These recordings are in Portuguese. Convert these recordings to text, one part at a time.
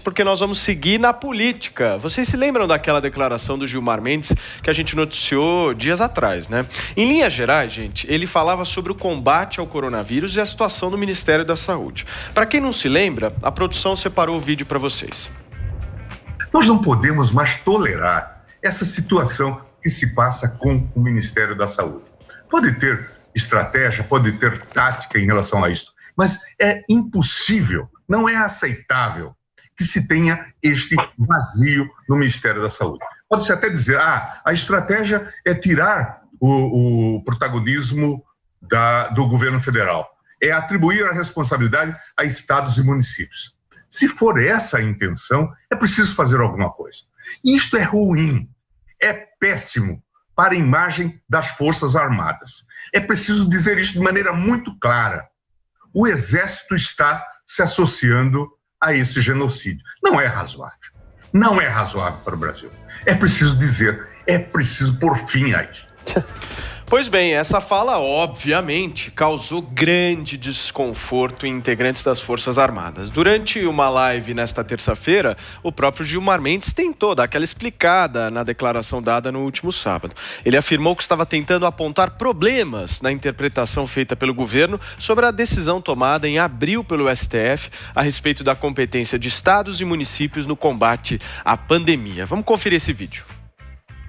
Porque nós vamos seguir na política. Vocês se lembram daquela declaração do Gilmar Mendes que a gente noticiou dias atrás, né? Em linhas gerais, gente, ele falava sobre o combate ao coronavírus e a situação do Ministério da Saúde. Para quem não se lembra, a produção separou o vídeo para vocês. Nós não podemos mais tolerar essa situação que se passa com o Ministério da Saúde. Pode ter estratégia, pode ter tática em relação a isso, mas é impossível, não é aceitável que se tenha este vazio no Ministério da Saúde. Pode-se até dizer, a estratégia é tirar o protagonismo do governo federal, é atribuir a responsabilidade a estados e municípios. Se for essa a intenção, é preciso fazer alguma coisa. E isto é ruim, é péssimo para a imagem das Forças Armadas. É preciso dizer isso de maneira muito clara. O Exército está se associando a esse genocídio. Não é razoável. Não é razoável para o Brasil. É preciso dizer, é preciso pôr fim a isso. Pois bem, essa fala, obviamente, causou grande desconforto em integrantes das Forças Armadas. Durante uma live nesta terça-feira, o próprio Gilmar Mendes tentou dar aquela explicada na declaração dada no último sábado. Ele afirmou que estava tentando apontar problemas na interpretação feita pelo governo sobre a decisão tomada em abril pelo STF a respeito da competência de estados e municípios no combate à pandemia. Vamos conferir esse vídeo.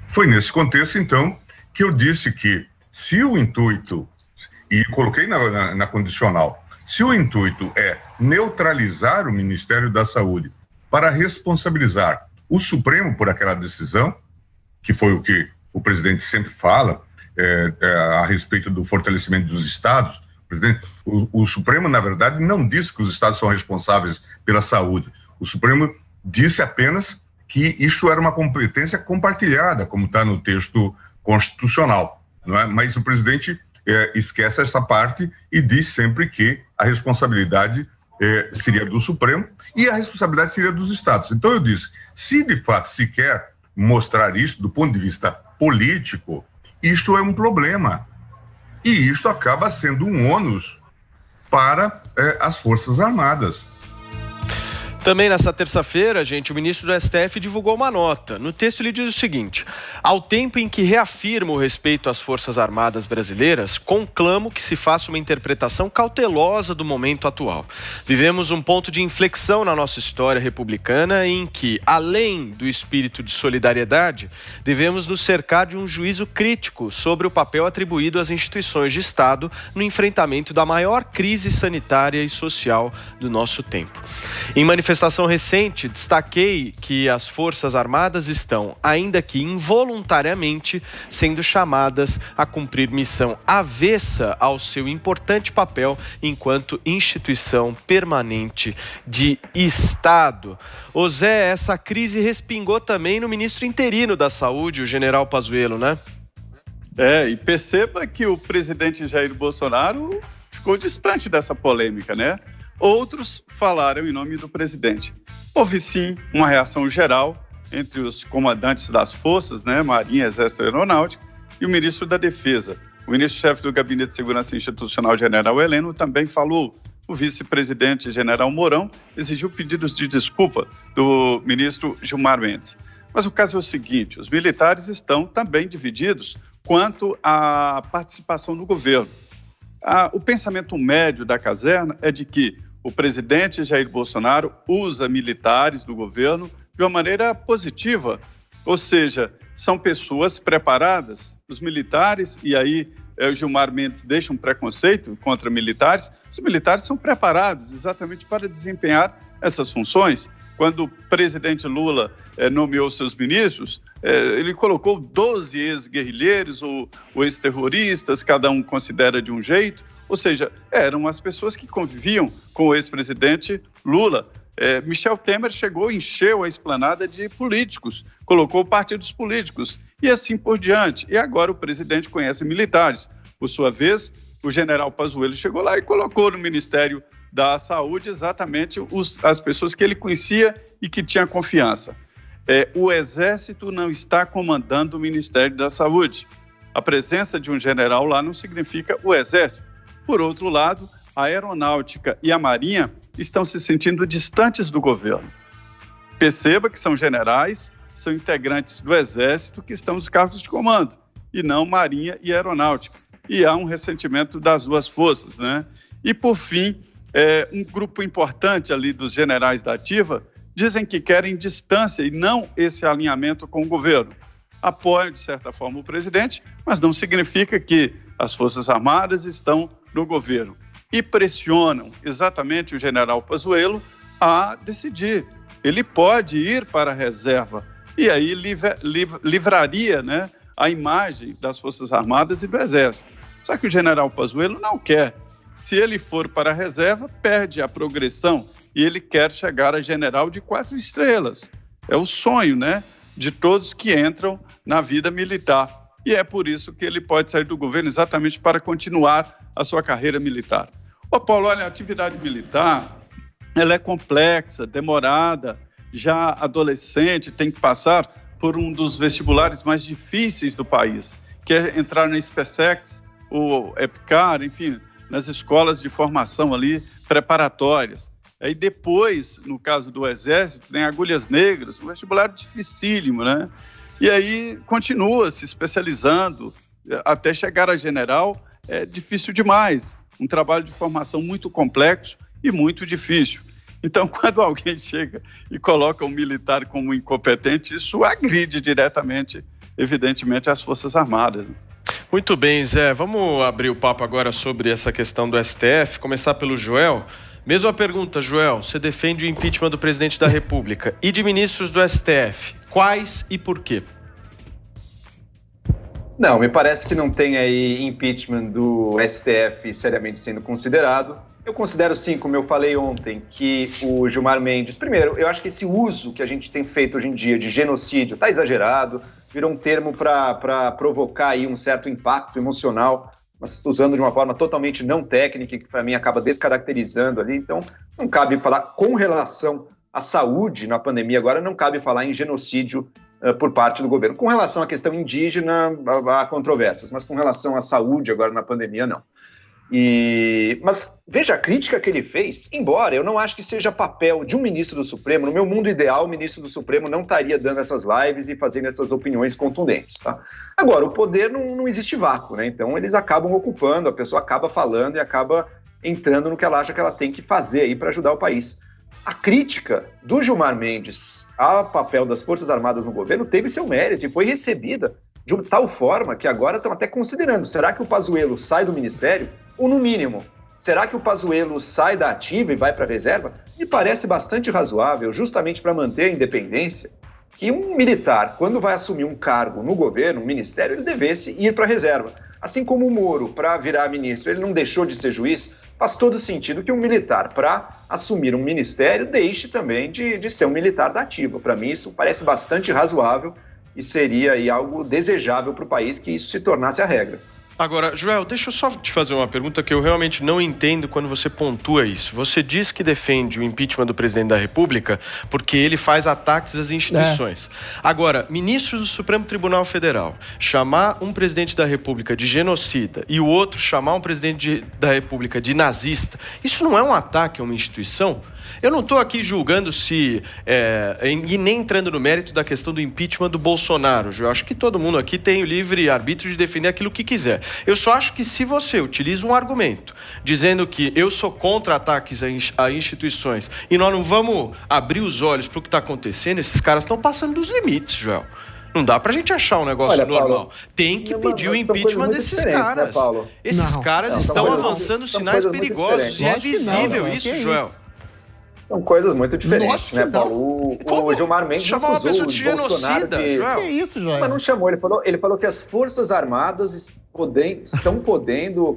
Foi nesse contexto, então, que eu disse que se o intuito, e coloquei na condicional, se o intuito é neutralizar o Ministério da Saúde para responsabilizar o Supremo por aquela decisão, que foi o que o presidente sempre fala a respeito do fortalecimento dos estados, o Supremo, na verdade, não disse que os estados são responsáveis pela saúde. O Supremo disse apenas que isso era uma competência compartilhada, como está no texto constitucional, não é? Mas o presidente esquece essa parte e diz sempre que a responsabilidade seria do Supremo e a responsabilidade seria dos estados. Então eu disse, se de fato se quer mostrar isso do ponto de vista político, isto é um problema. E isto acaba sendo um ônus para as Forças Armadas. Também nessa terça-feira, gente, o ministro do STF divulgou uma nota. No texto ele diz o seguinte: ao tempo em que reafirmo o respeito às Forças Armadas brasileiras, conclamo que se faça uma interpretação cautelosa do momento atual. Vivemos um ponto de inflexão na nossa história republicana em que, além do espírito de solidariedade, devemos nos cercar de um juízo crítico sobre o papel atribuído às instituições de Estado no enfrentamento da maior crise sanitária e social do nosso tempo. Em manifestação recente, destaquei que as Forças Armadas estão, ainda que involuntariamente, sendo chamadas a cumprir missão avessa ao seu importante papel enquanto instituição permanente de Estado. Ô Zé, essa crise respingou também no ministro interino da Saúde, o general Pazuello, né? E perceba que o presidente Jair Bolsonaro ficou distante dessa polêmica, né? Outros falaram em nome do presidente. Houve sim uma reação geral entre os comandantes das forças, né, Marinha, Exército e Aeronáutica, e o ministro da Defesa. O ministro-chefe do Gabinete de Segurança Institucional, general Heleno, também falou. O vice-presidente, general Mourão, exigiu pedidos de desculpa do ministro Gilmar Mendes. Mas o caso é o seguinte: os militares estão também divididos quanto à participação no governo. O pensamento médio da caserna é de que o presidente Jair Bolsonaro usa militares do governo de uma maneira positiva, ou seja, são pessoas preparadas. Os militares, e aí o Gilmar Mendes deixa um preconceito contra militares, os militares são preparados exatamente para desempenhar essas funções. Quando o presidente Lula nomeou seus ministros, ele colocou 12 ex-guerrilheiros ou ex-terroristas, cada um considera de um jeito, ou seja, eram as pessoas que conviviam com o ex-presidente Lula. Michel Temer chegou e encheu a esplanada de políticos, colocou partidos políticos e assim por diante. E agora o presidente conhece militares. Por sua vez, o general Pazuello chegou lá e colocou no Ministério da Saúde exatamente as pessoas que ele conhecia e que tinha confiança. O Exército não está comandando o Ministério da Saúde. A presença de um general lá não significa o Exército. Por outro lado, a Aeronáutica e a Marinha estão se sentindo distantes do governo. Perceba que são generais, são integrantes do Exército que estão nos cargos de comando, e não Marinha e Aeronáutica. E há um ressentimento das duas forças, né? E, por fim, um grupo importante ali dos generais da ativa dizem que querem distância e não esse alinhamento com o governo. Apoiam, de certa forma, o presidente, mas não significa que as Forças Armadas estão no governo. E pressionam exatamente o general Pazuello a decidir. Ele pode ir para a reserva e aí livraria, né, a imagem das Forças Armadas e do Exército. Só que o general Pazuello não quer. Se ele for para a reserva, perde a progressão e ele quer chegar a general de 4 estrelas. É o sonho, né, de todos que entram na vida militar. E é por isso que ele pode sair do governo, exatamente para continuar a sua carreira militar. Ô Paulo, olha, a atividade militar, ela é complexa, demorada, já adolescente, tem que passar por um dos vestibulares mais difíceis do país, que é entrar na SpaceX, o EPCAR, enfim, nas escolas de formação ali preparatórias. Aí depois, no caso do Exército, tem Agulhas Negras, um vestibular dificílimo, né? E aí continua se especializando até chegar a general, é difícil demais. Um trabalho de formação muito complexo e muito difícil. Então, quando alguém chega e coloca um militar como incompetente, isso agride diretamente, evidentemente, as Forças Armadas, né? Muito bem, Zé. Vamos abrir o papo agora sobre essa questão do STF. Começar pelo Joel. Mesma pergunta, Joel. Você defende o impeachment do presidente da República e de ministros do STF. Quais e por quê? Não, me parece que não tem aí impeachment do STF seriamente sendo considerado. Eu considero sim, como eu falei ontem, que o Gilmar Mendes... Primeiro, eu acho que esse uso que a gente tem feito hoje em dia de genocídio está exagerado, virou um termo para provocar aí um certo impacto emocional, mas usando de uma forma totalmente não técnica, que para mim acaba descaracterizando ali. Então, não cabe falar com relação à saúde na pandemia agora, não cabe falar em genocídio por parte do governo. Com relação à questão indígena, há controvérsias, mas com relação à saúde agora na pandemia, não. Mas veja a crítica que ele fez, embora eu não acho que seja papel de um ministro do Supremo. No meu mundo ideal, o ministro do Supremo não estaria dando essas lives e fazendo essas opiniões contundentes, tá? Agora, o poder não existe vácuo, né? Então eles acabam ocupando, a pessoa acaba falando e acaba entrando no que ela acha que ela tem que fazer aí para ajudar o país. A crítica do Gilmar Mendes ao papel das Forças Armadas no governo teve seu mérito e foi recebida de tal forma que agora estão até considerando, será que o Pazuello sai do ministério? Ou, no mínimo, será que o Pazuello sai da ativa e vai para a reserva? Me parece bastante razoável, justamente para manter a independência, que um militar, quando vai assumir um cargo no governo, um ministério, ele devesse ir para a reserva. Assim como o Moro, para virar ministro, ele não deixou de ser juiz, faz todo sentido que um militar, para assumir um ministério, deixe também de ser um militar da ativa. Para mim, isso parece bastante razoável e seria aí algo desejável para o país que isso se tornasse a regra. Agora, Joel, deixa eu só te fazer uma pergunta que eu realmente não entendo quando você pontua isso. Você diz que defende o impeachment do presidente da República porque ele faz ataques às instituições. Agora, ministros do Supremo Tribunal Federal chamar um presidente da República de genocida e o outro chamar um presidente da República de nazista, isso não é um ataque a uma instituição? Eu não estou aqui julgando se... e nem entrando no mérito da questão do impeachment do Bolsonaro. Eu acho que todo mundo aqui tem o livre arbítrio de defender aquilo que quiser. Eu só acho que se você utiliza um argumento dizendo que eu sou contra ataques a instituições e nós não vamos abrir os olhos para o que está acontecendo, esses caras estão passando dos limites, Joel. Não dá pra gente achar um negócio normal. Paulo, tem que pedir o impeachment desses caras. Né, esses caras estão avançando sinais perigosos. E é visível isso, Joel. São coisas muito diferentes, né, Paulo? O Gilmar Mendes chamou uma pessoa de genocida, Joel. Que isso, Joel? Mas não chamou, ele falou que as Forças Armadas estão podendo,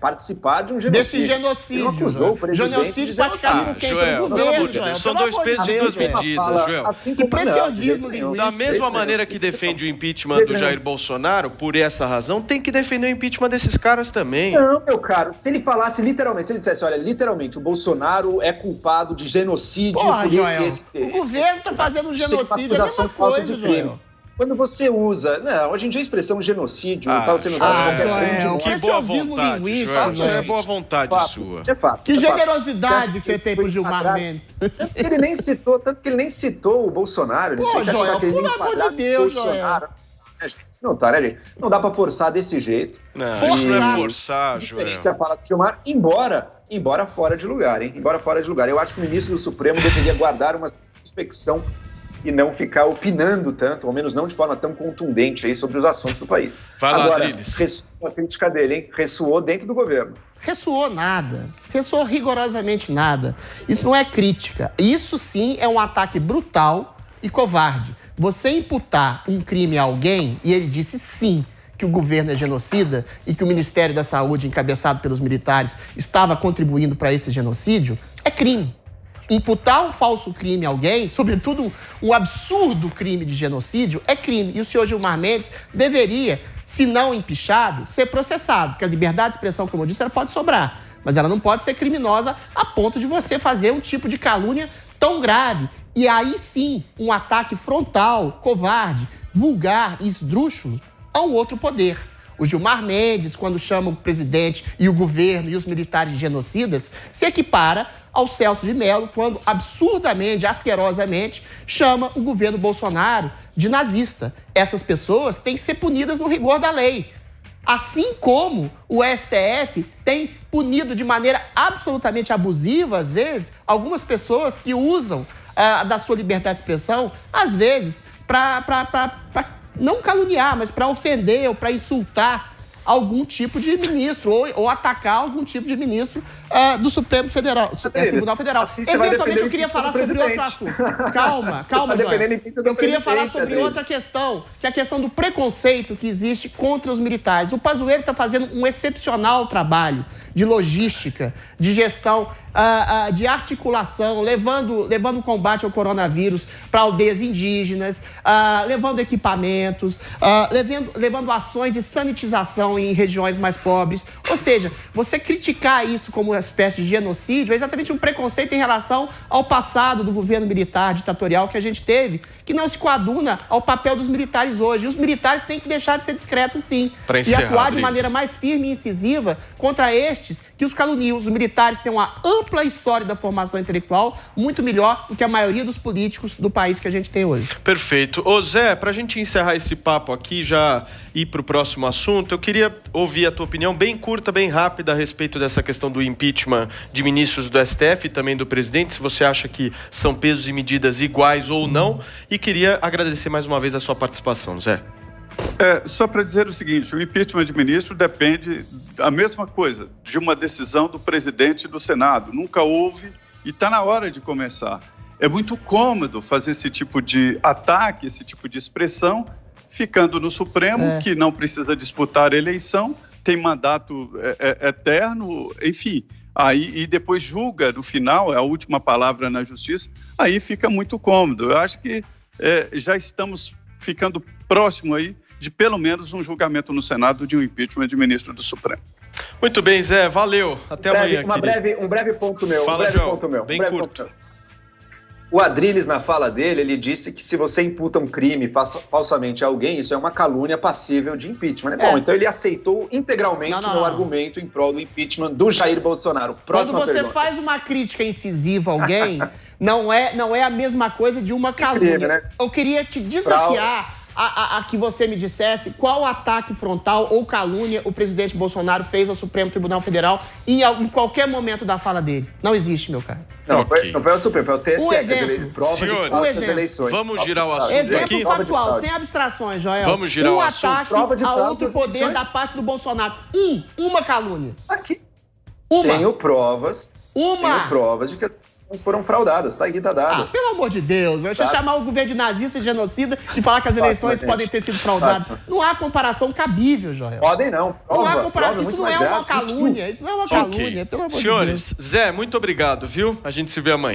participar de um genocídio. Desse genocídio. Ele acusou o presidente genocídio praticado quem? Joel, governo, Joel. São dois pesos e duas medidas, Joel. Assim que preciosismo linguístico. Da mesma maneira que defende o impeachment do Jair Bolsonaro, por essa razão, tem que defender o impeachment desses caras também. Não, meu caro, se ele falasse literalmente, se ele dissesse, olha, literalmente, o Bolsonaro é culpado de genocídio. Porra, Joel, o governo tá fazendo um genocídio, é a mesma coisa, Joel. Quando você usa... Não, hoje em dia a expressão genocídio está sendo usada em qualquer Joel, Que boa vontade, Joel. Isso é boa vontade sua. É fato. Que é fato. generosidade que você tem pro foi Gilmar enquadrado? Mendes. Tanto que ele nem citou o Bolsonaro. Pô, Você acha Joel, que ele pelo nem amor de enquadrado o Deus, Bolsonaro? Isso não tá, né, gente? Não dá pra forçar desse jeito. Não, Forçar. isso não é forçar, Joel. Diferente a fala do Gilmar, embora fora de lugar, hein? Embora fora de lugar. Eu acho que o ministro do Supremo deveria guardar uma suspeição e não ficar opinando tanto, ou menos não de forma tão contundente aí sobre os assuntos do país. Vai lá, Agora, Adriles. ressoou a crítica dele, hein? Ressoou dentro do governo. Ressoou nada. Ressoou rigorosamente nada. Isso não é crítica. Isso sim é um ataque brutal e covarde. Você imputar um crime a alguém, e ele disse sim que o governo é genocida e que o Ministério da Saúde, encabeçado pelos militares, estava contribuindo para esse genocídio, é crime. Imputar um falso crime a alguém, sobretudo um absurdo crime de genocídio, é crime. E o senhor Gilmar Mendes deveria, se não empichado, ser processado. Porque a liberdade de expressão, como eu disse, ela pode sobrar. Mas ela não pode ser criminosa a ponto de você fazer um tipo de calúnia tão grave. E aí sim, um ataque frontal, covarde, vulgar e esdrúxulo a um outro poder. O Gilmar Mendes, quando chama o presidente e o governo e os militares de genocidas, se equipara ao Celso de Mello, quando absurdamente, asquerosamente, chama o governo Bolsonaro de nazista. Essas pessoas têm que ser punidas no rigor da lei. Assim como o STF tem punido de maneira absolutamente abusiva, às vezes, algumas pessoas que usam da sua liberdade de expressão, às vezes, para não caluniar, mas para ofender ou para insultar algum tipo de ministro ou atacar algum tipo de ministro do Supremo Tribunal Federal. Assim você vai Eventualmente, defender eu queria o falar sobre outro presidente. assunto. Calma, tá Joel. defendendo o impeachment do Eu queria falar presidente, sobre Adriles. outra questão, que é a questão do preconceito que existe contra os militares. O Pazuello está fazendo um excepcional trabalho de logística, de gestão, de articulação, levando o combate ao coronavírus para aldeias indígenas, levando equipamentos, levando ações de sanitização em regiões mais pobres. Ou seja, você criticar isso como uma espécie de genocídio é exatamente um preconceito em relação ao passado do governo militar ditatorial que a gente teve, que não se coaduna ao papel dos militares hoje. E os militares têm que deixar de ser discretos, sim, e atuar de maneira mais firme e incisiva contra estes que os caluniam. Os militares têm uma ampla e sólida formação intelectual, muito melhor do que a maioria dos políticos do país que a gente tem hoje. Perfeito. Ô Zé, para a gente encerrar esse papo aqui, já ir para o próximo assunto, eu queria ouvir a tua opinião bem curta, bem rápida a respeito dessa questão do impeachment de ministros do STF e também do presidente, se você acha que são pesos e medidas iguais ou não, e queria agradecer mais uma vez a sua participação, Zé. Só para dizer o seguinte, o impeachment de ministro depende da mesma coisa, de uma decisão do presidente e do Senado. Nunca houve e está na hora de começar. É muito cômodo fazer esse tipo de ataque, esse tipo de expressão, ficando no Supremo, que não precisa disputar a eleição, tem mandato eterno, enfim. Aí, e depois julga, no final, é a última palavra na justiça, aí fica muito cômodo. Eu acho que já estamos ficando próximo aí de pelo menos um julgamento no Senado de um impeachment de ministro do Supremo. Muito bem, Zé, valeu. Até amanhã, Um breve ponto meu. Fala, João. Bem curto. O Adriles, na fala dele, ele disse que se você imputa um crime falsamente a alguém, isso é uma calúnia passível de impeachment. Bom, então ele aceitou integralmente o argumento em prol do impeachment do Jair Bolsonaro. Próxima Quando você pergunta. faz uma crítica incisiva a alguém, não é a mesma coisa de uma calúnia. Crime, né? Eu queria te desafiar a que você me dissesse qual ataque frontal ou calúnia o presidente Bolsonaro fez ao Supremo Tribunal Federal em qualquer momento da fala dele. Não existe, meu cara. Não foi ao Supremo, foi ao TSE. Um exemplo. Prova Senhores, de falsas eleições. Vamos girar o assunto Exemplo aqui. factual, sem abstrações, Joel. Vamos girar o assunto. ataque Prova de a falsas outro poder eleições. da parte do Bolsonaro. Uma calúnia. Aqui. Uma. Tenho provas de que as eleições foram fraudadas. Tá aí, tá dado. Pelo amor de Deus, você chamar o governo de nazista e genocida e falar que as eleições podem ter sido fraudadas. Não há comparação cabível, Joel. Podem não. Não há comparação. Prova Isso muito não é mais uma grave. calúnia. Isso não é uma calúnia, pelo amor de Deus. Senhores, Zé, muito obrigado, viu? A gente se vê amanhã.